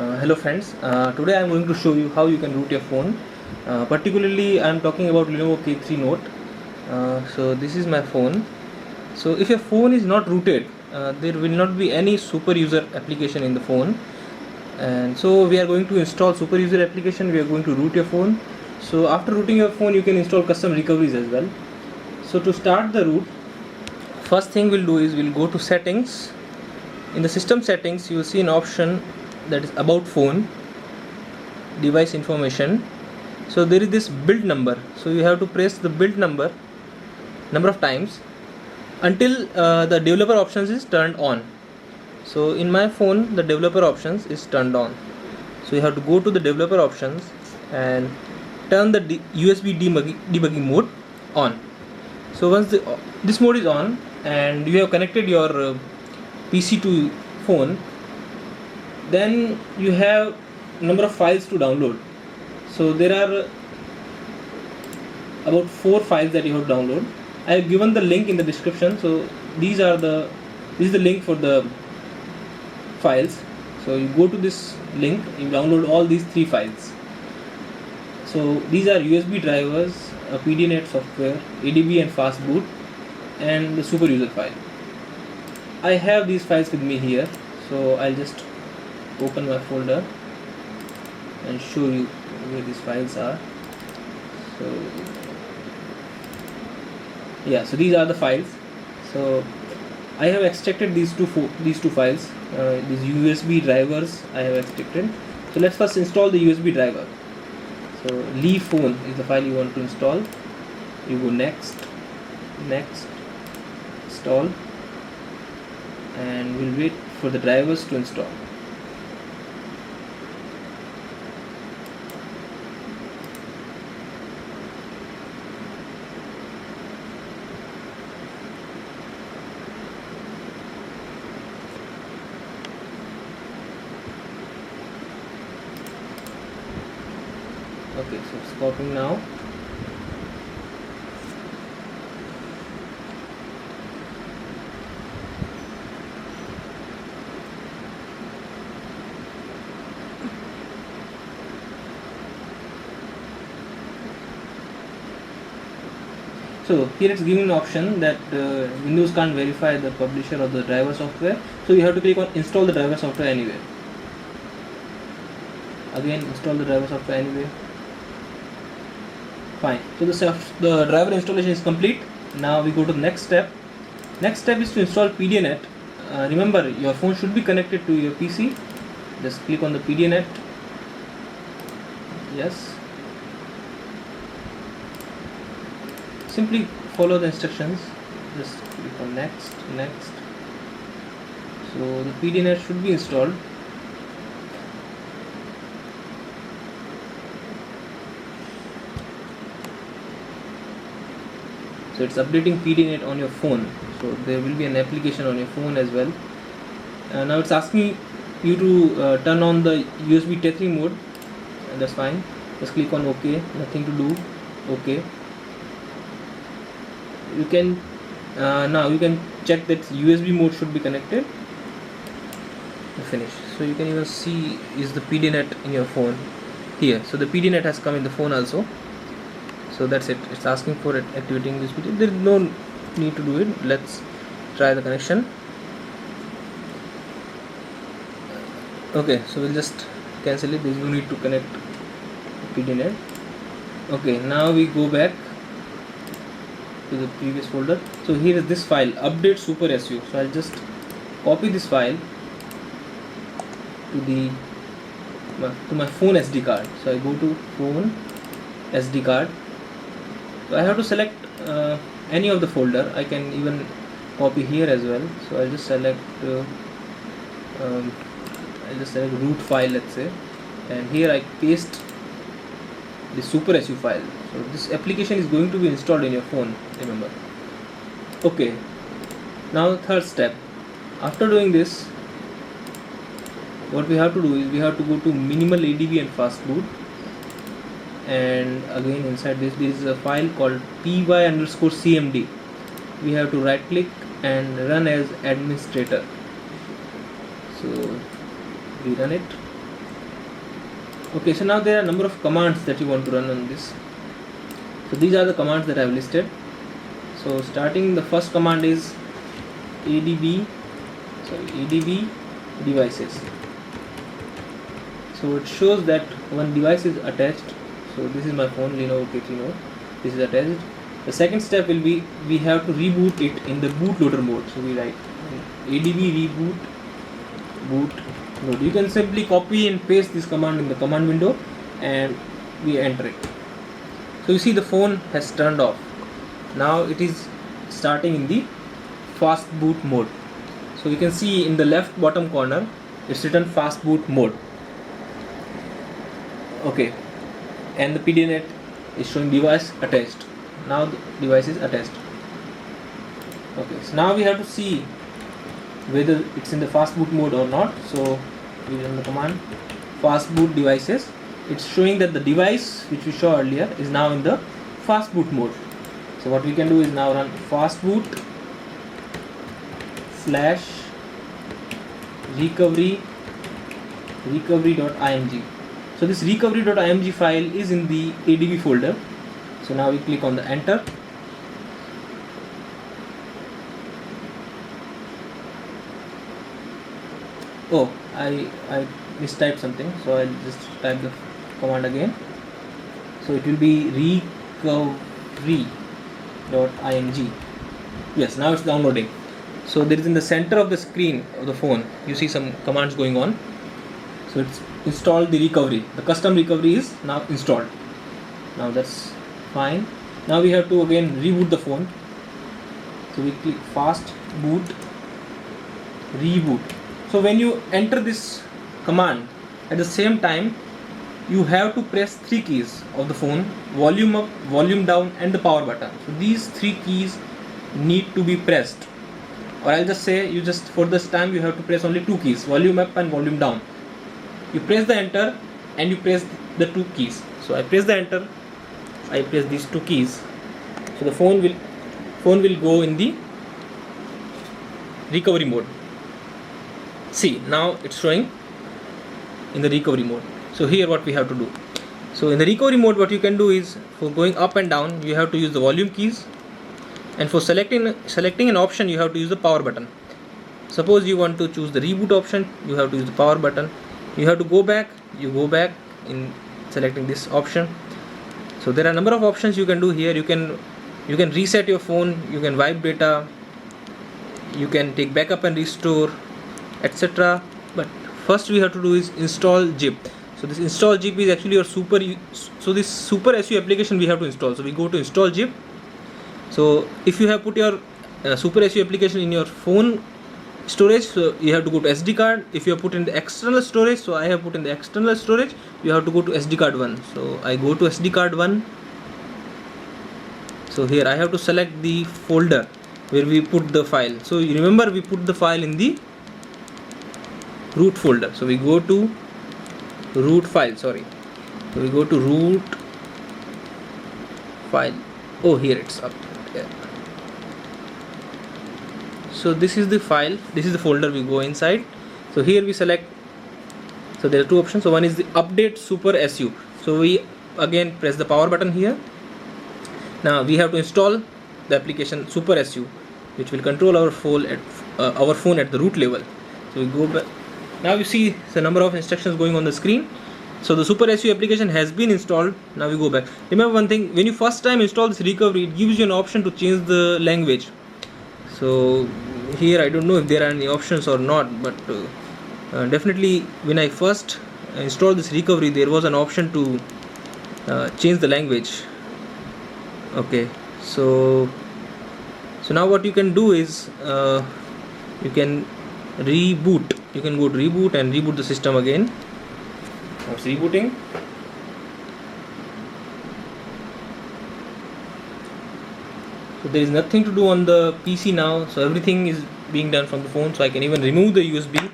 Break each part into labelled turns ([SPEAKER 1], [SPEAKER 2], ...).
[SPEAKER 1] Hello friends, today I am going to show you how you can root your phone. Particularly I am talking about Lenovo K3 Note. So this is my phone. So if your phone is not rooted, there will not be any super user application in the phone. And so we are going to install super user application, we are going to root your phone. So after rooting your phone you can install custom recoveries as well. So to start the root, first thing we'll do is we'll go to settings. In the system settings you will see an option that is about phone, device information. So there is this build number, so you have to press the build number of times until the developer options is turned on. So in my phone the developer options is turned on, so you have to go to the developer options and turn the USB debugging mode on. So once this mode is on and you have connected your PC to phone, then you have number of files to download. So there are about 4 files that you have to download. I have given the link in the description. So this is the link for the files. So you go to this link, you download all these 3 files. So these are USB drivers, a PDNet software, ADB and fastboot, and the super user file. I have these files with me here, so I'll just open my folder and show you where these files are. So yeah, so these are the files. So I have extracted these two files, these USB drivers I have extracted. So let's first install the USB driver. So leave phone is the file you want to install. You go next, install, and we'll wait for the drivers to install. Okay, so it's copying now. So here it's giving an option that Windows can't verify the publisher or the driver software, so you have to click on install the driver software anyway. Again, install the driver software anyway. Fine. So the driver installation is complete. Now we go to the next step. Next step is to install PDNet. Remember, your phone should be connected to your PC. Just click on the PDNet. Yes. Simply follow the instructions. Just click on next. So the PDNet should be installed. So it's updating PDNet on your phone, so there will be an application on your phone as well. Now it's asking you to turn on the USB Tetri mode, and that's fine. Just click on OK, nothing to do. OK. You can now you can check that USB mode should be connected. Finish. So you can even see is the PDNet in your phone here. So the PDNet has come in the phone also. So that's it. It's asking for it, activating this video. There is no need to do it. Let's try the connection. Okay, so we'll just cancel it. There is no need to connect PDNet. Okay, now we go back to the previous folder. So here is this file, update super SU. So I'll just copy this file to my phone SD card. So I go to phone SD card. So I have to select any of the folder. I can even copy here as well. So I'll just select root file, let's say, and here I paste the super SU file. So this application is going to be installed in your phone, remember. Okay, now the third step. After doing this, what we have to do is we have to go to minimal ADB and fastboot, and again inside this there is a file called py_cmd. We have to right click and run as administrator. So we run it. Okay, so now there are a number of commands that you want to run on this. So these are the commands that I have listed. So starting, the first command is adb devices. So it shows that one device is attached. So this is my phone, Lenovo K3 Note. This is attached. The second step will be we have to reboot it in the bootloader mode. So we write adb reboot boot load. You can simply copy and paste this command in the command window and we enter it. So you see the phone has turned off. Now it is starting in the fast boot mode. So you can see in the left bottom corner it's written fast boot mode. Okay, and the PDNet is showing device attached. Now the device is attached. Okay, so now we have to see whether it's in the fast boot mode or not. So we run the command fast boot devices. It's showing that the device which we saw earlier is now in the fast boot mode. So what we can do is now run fastboot / recovery.img. So this recovery.img file is in the adb folder. So now we click on the enter. Oh, I mistyped something, so I'll just type the command again. So it will be recovery.img. Yes, now it's downloading. So there is in the center of the screen of the phone, you see some commands going on. So it's installed the recovery. The custom recovery is now installed. Now that's fine. Now we have to again reboot the phone. So we click fast boot reboot. So when you enter this command, at the same time you have to press 3 keys of the phone: volume up, volume down and the power button. So these 3 keys need to be pressed, or I'll just say you just for this time you have to press only 2 keys: volume up and volume down. You press the enter and you press the 2 keys. So I press the enter, I press these 2 keys. So the phone will go in the recovery mode. See, now it's showing in the recovery mode. So here what we have to do. So in the recovery mode, what you can do is for going up and down you have to use the volume keys, and for selecting an option you have to use the power button. Suppose you want to choose the reboot option, you have to use the power button. You have to go back, you go back in selecting this option. So there are a number of options you can do here. You can reset your phone, you can wipe data, you can take backup and restore, etc. But first we have to do is install zip. So this install zip is actually your this super SU application we have to install. So we go to install zip. So if you have put your super SU application in your phone storage, so you have to go to SD card. If you have put in the external storage, so I have put in the external storage, you have to go to SD card 1. So I go to SD card 1. So here I have to select the folder where we put the file. So you remember we put the file in the root folder. So we go to root file, so we go to root file. Oh, here it's up. Yeah. So this is the file, this is the folder we go inside. So here we select, so there are 2 options. So one is the update super SU. So we again press the power button here. Now we have to install the application super SU, which will control our phone at the root level. So we go back. Now you see the number of instructions going on the screen. So the super SU application has been installed. Now we go back. Remember one thing, when you first time install this recovery, it gives you an option to change the language. So here I don't know if there are any options or not, but definitely when I first installed this recovery, there was an option to change the language. Okay, so now what you can do is you can reboot. You can go to reboot and reboot the system again. Now it's rebooting. So there is nothing to do on the PC now, so everything is being done from the phone. So I can even remove the USB.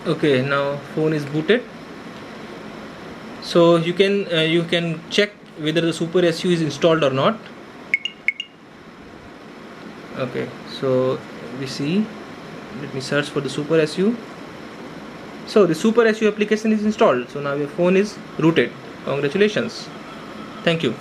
[SPEAKER 1] Okay, now phone is booted. So you can check whether the Super SU is installed or not. Okay, so we see, let me search for the Super SU. So the Super SU application is installed. So now your phone is rooted. Congratulations. Thank you.